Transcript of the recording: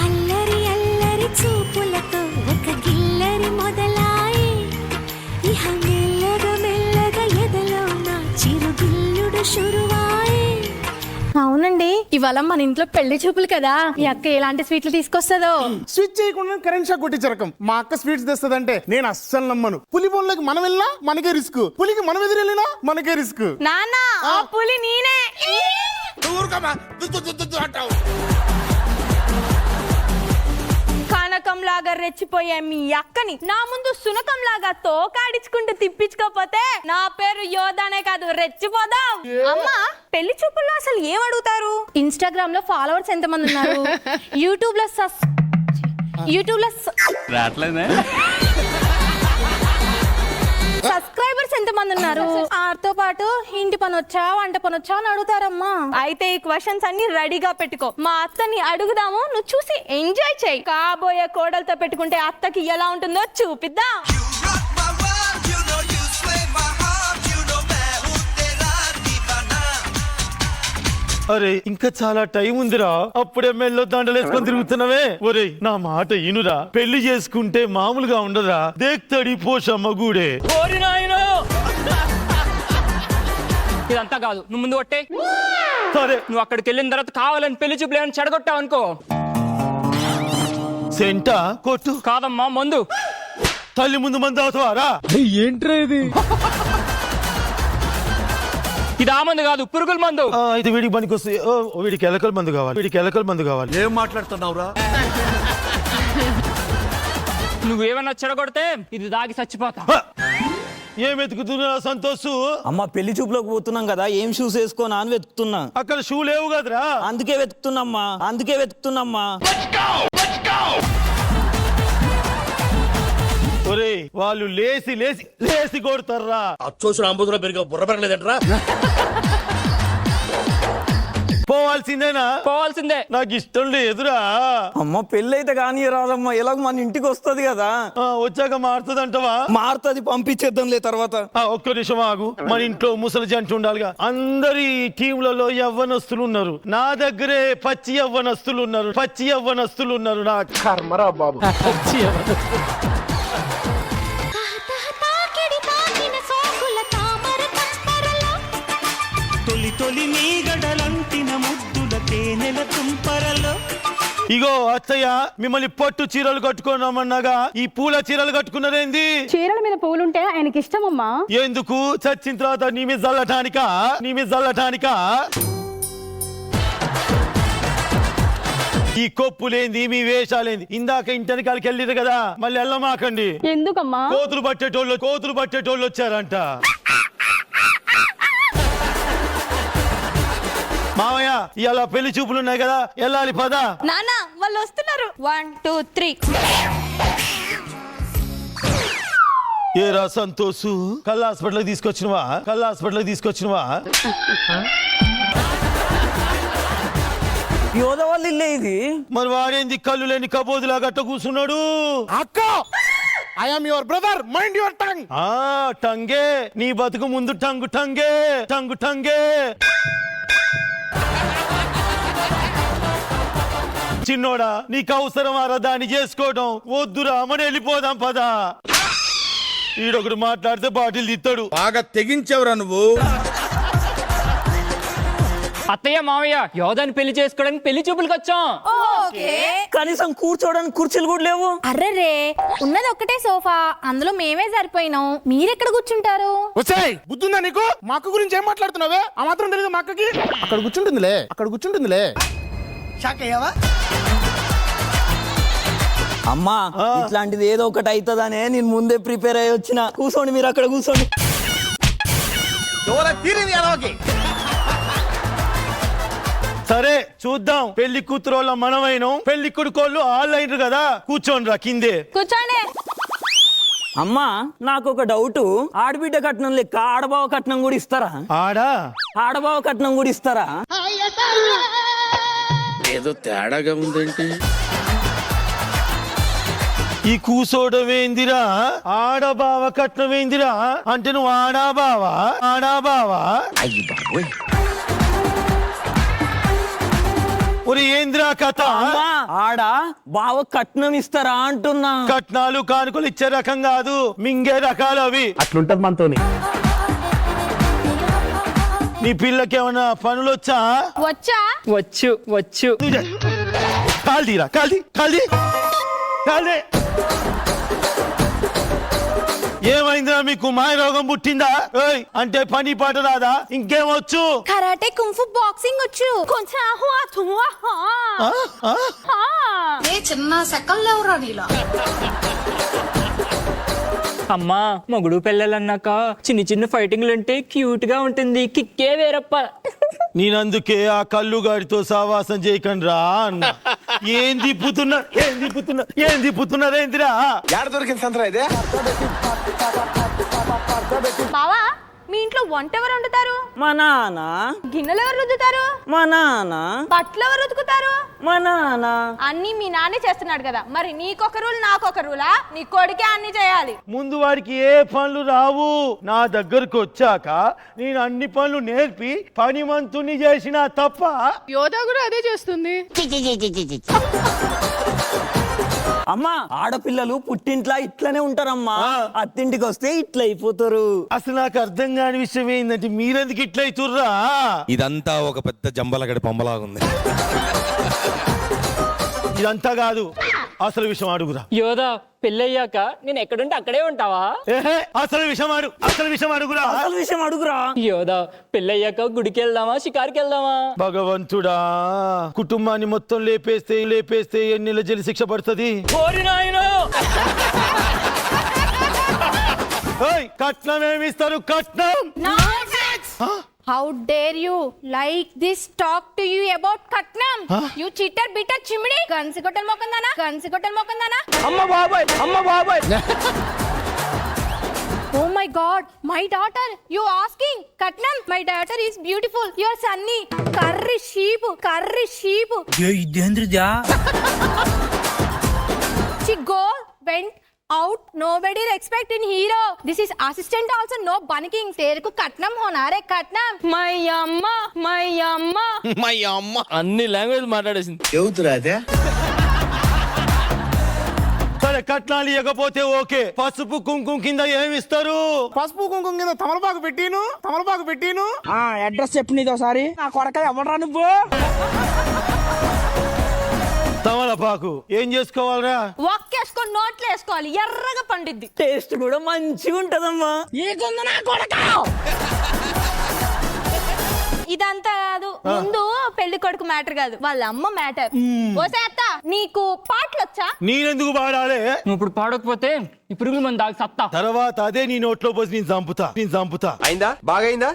అల్లరి అల్లరి చూపులతో ఒక గిల్లరి మొదలాయి ఇహ మెల్లగా మెల్లగా ఎదలో నా చిరుగిల్లుడు షురువాయి. అవునండి, ఇవాళ మన ఇంట్లో పెళ్లి చూపులు కదా, మీ అక్క ఎలాంటి స్వీట్లు తీసుకొస్తుందో. స్విచ్ చేయకుండా కరెంట్ షాక్ కొట్టించే రకం. మా అక్క స్వీట్స్ తెస్తదంటే నేను అస్సలు నమ్మను. పులి బోన్లోకి మనం వెళ్ళినా మనకే రిస్క్, పులికి మనం ఎదురెళ్ళినా మనకే రిస్క్. నాన్న ఆ పులి నేనే. కనకం లాగా రెచ్చిపోయే మీ అక్కని నా ముందు సునకం లాగా తోకాడించుకుంటూ తిప్పించుకోపోతే నా పేరు యోధానే కాదు, రెచ్చిపోదాం. అమ్మా, పెళ్లి చూపుల్లో అసలు ఏం అడుగుతారు? ఇన్స్టాగ్రామ్ లో ఫాలోవర్స్ ఎంతమంది ఉన్నారు, యూట్యూబ్ లో సబ్స్క్రైబర్స్ ఎంతమంది ఉన్నారు, ఆరితో పాటు ఇంటి పని వచ్చా వంట పని వచ్చా అని అడుగుతారమ్మా. అయితే ఈ క్వశ్చన్స్ అన్ని రెడీగా పెట్టుకో, మా అత్తని అడుగుదాము, నువ్వు చూసి ఎంజాయ్ చేయి. కాబోయే కోడలతో పెట్టుకుంటే అత్తకి ఎలా ఉంటుందో చూపిద్దాం. అరే ఇంకా చాలా టైం ఉందిరా, అప్పుడే మెల్లో దండలేసుకొని తిరుగుతున్నావే. ఒరే నా మాట ఇనురా, పెళ్లి చేసుకుంటే మామూలుగా ఉండదురా. దేక్తడి పోషమ్మ గూడే. ఇదంతా కాదు, నువ్వు ముందు కొట్టే. సరే, నువ్వు అక్కడికి వెళ్ళిన తర్వాత కావాలని పెళ్లి చూపులు ఏమైనా చెడగొట్టావు అనుకో. సెంటా కొట్టు. కాదమ్మా, మందు. తల్లి ముందు మంది అవుతావారా? ఏంట్రా ఇది? ఇది ఆ మందు కాదు, పురుగుల మందు. ఇది వీడికి పనికి వస్తుంది. వీడికి ఎలకల మందు కావాలి, వీడికి ఎలకల మందు కావాలి. ఏం మాట్లాడుతున్నావురా? నువ్వేమన్నా చెడగొడితే ఇది దాగి చచ్చిపోతా. ఏం వెతుకుతున్నా సంతోష్? అమ్మ పెళ్లి చూపులోకి పోతున్నాం కదా, ఏం షూస్ వేసుకోనా అని వెతుకుతున్నా. అక్కడ షూ లేవు కదరా. అందుకే వెతుకుతున్నామ్మా. ఒరే వాళ్ళు లేసి లేసి లేసి కొడతారా. అచ్చోసిన అంబుధులో పెరిగే బుర్ర పెరగలేదంటరా. పోవాల్సిందే. నాకు ఇష్టం లేదురా. అమ్మ పెళ్లి అయితే కానీ రాదమ్మా, ఎలాగ మన ఇంటికి వస్తుంది కదా. వచ్చాక మారుతుంది అంటవా? మారుతుంది, పంపించేద్దాంలే తర్వాత. ఒక్క నిమిషం ఆగు. మన ఇంట్లో ముసలి జంట ఉండాలిగా. అందరి టీంలలో యవ్వనస్తులు ఉన్నారు, నా దగ్గరే పచ్చి యవ్వనస్తులు ఉన్నారు. నా కర్మరా బాబు. పచ్చి యవ్వనస్తులు. తొలి నీగడలంటిన ముద్దుల తేనెల తుంపరలో. ఇగో అత్తయ్య, మిమ్మల్ని పట్టు చీరలు కట్టుకోనమన్నాగా ఈ పూల చీరలు కట్టుకున్నారేంది? చీరల మీద పూలుంటే ఆయనకి ఇష్టమమ్మా. ఎందుకు? చచ్చిన తర్వాత నీ మీద చల్లటానికా? ఈ కొప్పులేంది, మీ వేషాలేంది? ఇందాక ఇంటనికాలకి వెళ్ళిరు కదా, మళ్ళీ వెళ్ళమాకండి. ఎందుకమ్మా? కోతులు పట్టేటోళ్ళు వచ్చారంట. మామయ్య, ఇలా పెళ్లి చూపులు ఉన్నాయి కదా, వెళ్ళాలి పదా. నాన్న వాళ్ళు వస్తున్నారు. 1 2 3. ఏరా సంతోష్, కళ్ళ హాస్పిటల్కి తీసుకొచ్చినవా? యోధ వాళ్ళు ఇల్లే ఇది. మరి వాడేంది కళ్ళు లేని కబోదిలా గట్ట కూర్చున్నాడు? అక్క, I am your brother, mind your tongue. టంగే నీ బతుకు ముందు టంగే. చిన్నోడా, నీకు అవసరమారా దాన్ని చేసుకోవడం? వద్దురా, మన వెళ్ళిపోదాం పదా. ఈడొకడు మాట్లాడితే బాటిల్ తిత్తాడు. బాగా తెగించావురా నువ్వు. అత్తయ్య మావయ్య, యోధాని పెళ్లి చేసుకోవడానికి పెళ్లి చూపులకు వచ్చాం. కనీసం కూర్చోడానికి కుర్చీలు కూడా లేవు. అర్రే, ఉన్నది ఒక్కటే సోఫా, అందులో మేమే సరిపోయినాం, మీరెక్కడ కూర్చుంటారు? వచ్చాయి బుద్ధుందా నీకు? మా అక్క గురించి ఏం మాట్లాడుతున్నావే? ఆ మాత్రం తెలియదు మా అక్కకి? అక్కడ కూర్చుంటుందిలే. షాక్ అయ్యావా? అమ్మా, ఇట్లాంటిది ఏదో ఒకటి అవుతుందనే నేను ముందే ప్రిపేర్ అయ్యి వచ్చిన. కూర్చోండి, మీరు అక్కడ కూర్చోండి. సరే చూద్దాం. పెళ్లి కూతురోళ్ళ మనమైనం, పెళ్లి కొడుకోళ్ళు ఆన్లైన్ కదా. కూర్చోండి రా కిందే. కూర్చోండి. అమ్మా, నాకు ఒక డౌట్. ఆడబిడ్డ కట్నం లెక్క ఆడబావ కట్నం కూడా ఇస్తారా? ఆడబావ కట్నం కూడా ఇస్తారా? ఏదో తేడాగా ఉందేంటి? ఈ కూసోడం ఏందిరా? ఆడబావ కట్నం ఏందిరా అంటే నువ్వు ఆడాబావా? ఒరే ఏంద్రా కథ? అమ్మా ఆడ బావ కట్నం ఇస్తారా అంటున్నా. కట్నాలు కానుకలు ఇచ్చే రకం కాదు, మింగే రకాలు అవి. అట్లుంటది మనతోని. నీ పిల్లకి ఏమైనా పనులు వచ్చా? వచ్చా? వచ్చు వచ్చు. కాల్దీరా, కాల్దీ కాల్దీ కాల్దీ. ఏమైందిరా మీకు? మాయ రోగం పుట్టిందా? ఏయ్, అంటే పని పాట రాదా? ఇంకేమొచ్చు? కరాటే కుంఫు బాక్సింగ్ వచ్చు కొంచెం. ఆ? ఆ? ఏ చిన్న సెకల్లో ఎవరా నీలా అమ్మా మొగుడు పిల్లలన్నాక చిన్న చిన్న ఫైటింగ్లు అంటే క్యూట్ గా ఉంటుంది, కిక్కే వేరప్ప. నేనందుకే ఆ కళ్ళుగాడితో సావాసం చేయకండి రా అన్న. ఏం తిప్పుతున్నారేందిరా? బావా మీ ఇంట్లో వంట ఎవరు వండుతారు? మా నాన్న. గిన్నెలు ఎవరు రుద్దుతారు? మా నాన్న. బట్టలు ఎవరు ఉతుకుతారు? మా నాన్న. అన్ని మీ నాన్నే చేస్తున్నాడు కదా, మరి నీకొక రూల్ నాకొక రూలా? నీ కొడుకే అన్ని చేయాలి. ముందు వాడికి ఏ పనులు రావు. నా దగ్గరకు వచ్చాక నేను అన్ని పనులు నేర్పి పనిమంతుని చేసిన తప్ప. యోధా కూడా అదే చేస్తుంది. అమ్మా ఆడపిల్లలు పుట్టింట్లా ఇట్లనే ఉంటారమ్మా, అత్తింటికి వస్తే ఇట్లా అయిపోతారు. అసలు నాకు అర్థం కాని విషయం ఏంటంటే మీరెందుకు ఇట్లా అవుతుర్రా? ఇదంతా ఒక పెద్ద జంబలగడి పంబలాగుంది. ఇదంతా కాదు, అసలు విషయం అడుగురా. యోధా పెళ్ళయ్యాక నేను ఎక్కడుంటే అక్కడే ఉంటావా? ఏహే, అసలు విషయం అడుగురా. అసలు విషయం అడుగురా. యోధా పెళ్ళయ్యాక గుడికి వెళ్దామా, షికార్కి వెళ్దామా? భగవంతుడా, కుటుంబాన్ని మొత్తం లేపేస్తే ఎన్ని జైలు శిక్ష పడుతుంది? కట్నం ఏమిస్తారు? కట్నం How dare you like this talk to you about Katnam? You cheater, bitter, chimney. Gansikottal mokandana. అమ్మ బాబాయ్. Oh my God, my daughter. You asking Katnam? My daughter is beautiful. Your sunny. Curry sheep. She went out. Nobody respect in hero. This is assistant also no bunking. Tere ko katnam hona re katnam. My amma. అన్ని language మాట్లాడేసింది. సరే, కట్నాలు ఇవ్వకపోతే okay. పసుపు కుంకుమ కింద ఏమిస్తారు? పసుపు కుంకుమ కింద తమలపాకు పెట్టిను. అడ్రస్ చెప్పు నీది ఒకసారి. నా కొడక ఎవడరా నువ్వు? తమలపాకు ఏం చేసుకోవాలరా? ఒక్కేసుకొని నోట్లో వేసుకోవాలి, ఎర్రగా పండిద్ది. టేస్ట్ కూడా మంచిగా ఉంటదమ్మా. ఇదంతా కాదు, ముందు పెళ్లి కొడుకు మ్యాటర్ కాదు, వాళ్ళ అమ్మ మ్యాటర్. ఓసే అత్త, నీకు పాటలు వచ్చా? నేనెందుకు పాడాలి? నువ్వు ఇప్పుడు పాడకపోతే ఈ పురుగులు మన దాగి సత్తా. తర్వాత అదే నీ నోట్లో పోసి నేను చంపుతా. అయిందా? బాగైందా?